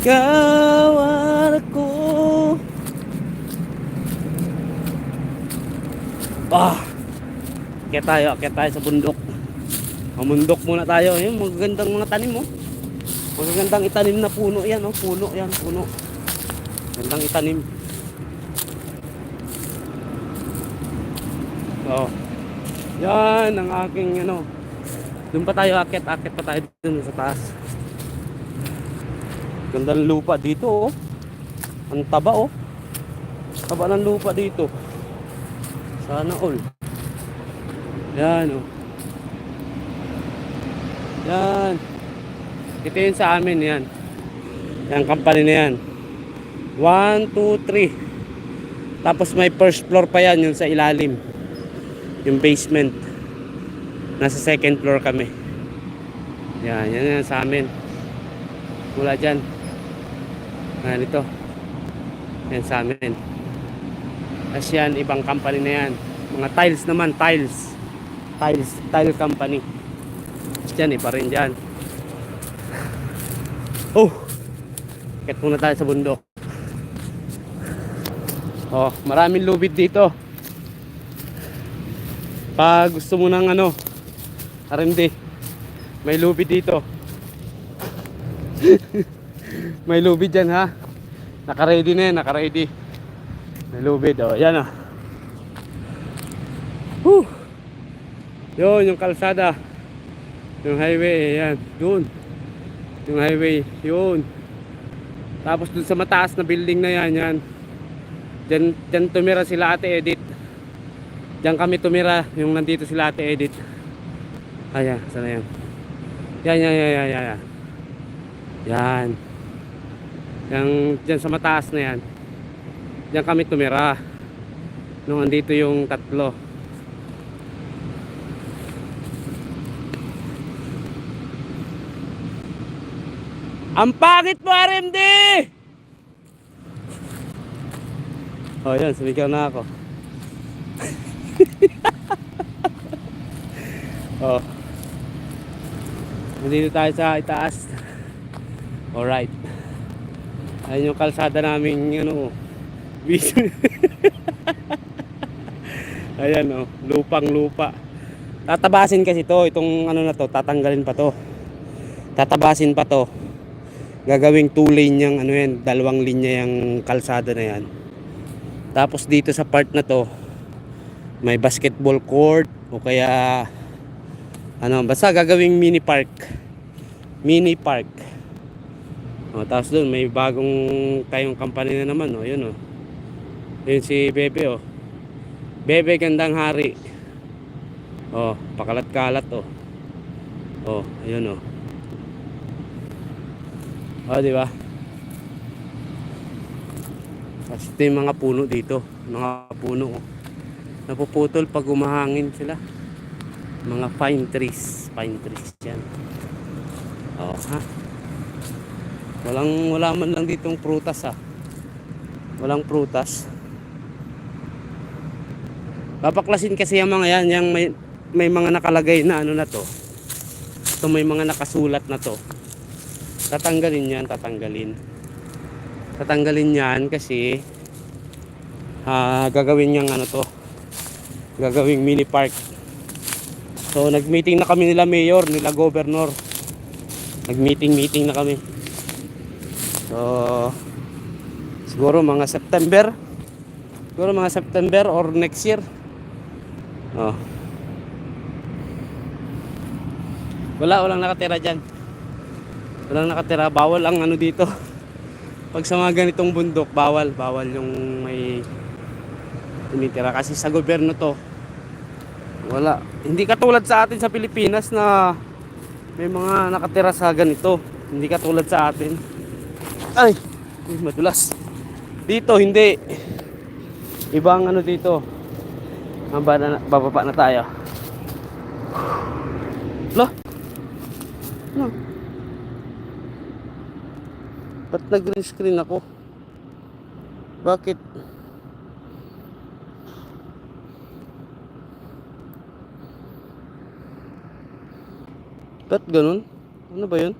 Ikaw ako. Ah, akyat tayo sa bundok. Mamundok muna tayo. Ayun, magagandang mga tanim mo. Magagandang itanim na puno yan, oh. Puno yan, puno. Gandang itanim. Oh. Yan ang aking ano. Doon pa tayo akyat pa tayo dun sa taas. Gandang lupa dito, oh. Ang taba, oh. Taba ng lupa dito. Sana all. Yan, oh. Yan. Ito yun sa amin, yan. Yan, company na yan. 1, 2, 3. Tapos may first floor pa yan, yung sa ilalim. Yung basement. Nasa second floor kami. Yan, yan sa amin. Mula dyan. Yan ito. Yan sa amin. Tapos yan, ibang company na yan. Mga tiles naman, tiles. Tile company. Tapos dyan, iba rin dyan. Oh! Ket muna tayo sa bundok. Oh, maraming lubid dito. Pag gusto mo ng ano, R&D, may lubid dito. May lubid dyan, ha. Naka-ready na yan, naka-ready. May lubid, oh, yan, oh. Whew. Yun, yung kalsada. Yung highway, yan, doon. Yung highway, yun. Tapos dun sa mataas na building na yan, yan. Diyan tumira sila Ate Edith. Diyan kami tumira, yung nandito sila Ate Edith. Ayan, sana yan. Yan. Yan. Yang diyan sa mataas na yan. Diyan kami tumira. Nung andito yung tatlo. Ang pangit mo, RMD! Oh, yan, sumigaw na ako. Oh. Nandito tayo sa itaas. Alright. Ayun yung kalsada namin, ano, ayan, oh, lupang lupa. Tatabasin kasi to, itong ano na to, tatanggalin pa to. Tatabasin pa to. Gagawing 2 lane yang ano yan, 2 linya yung kalsada na yan. Tapos dito sa part na to, may basketball court o kaya ano, basta gagawing mini park. O, tapos doon may bagong tayong company na naman, oh, yun, oh. Yun si Bebe, oh. Bebe Gandang Hari. Oh, pakalat-kalat, oh. Oh, ayun, oh. Oh, di ba? Kasi ito yung mga puno dito. Mga puno, oh. Napuputol pag umahangin sila. Mga pine trees yan. Oh, ha? Wala man lang ditong prutas, ha. Walang prutas. Papaklasin kasi yung mga yan, yung may mga nakalagay na ano na to. Ito may mga nakasulat na to. Tatanggalin yan kasi gagawin niyang ano to, gagawing mini park. So nagmeeting na kami nila mayor, nila governor. Nagmeeting na kami. So siguro mga September or next year. Oh. Walang nakatira dyan. Walang nakatira, bawal ang ano dito. Pag sa mga ganitong bundok, bawal yung may tumitira kasi sa gobyerno to. Wala. Hindi katulad sa atin sa Pilipinas na may mga nakatira sa ganito. Hindi katulad sa atin. Ay, madulas. Dito hindi. Ibang ano dito. Bababa na tayo. Lo. No. Ba't nag-green screen ako? Bakit? Ba't ganun? Ano ba yun?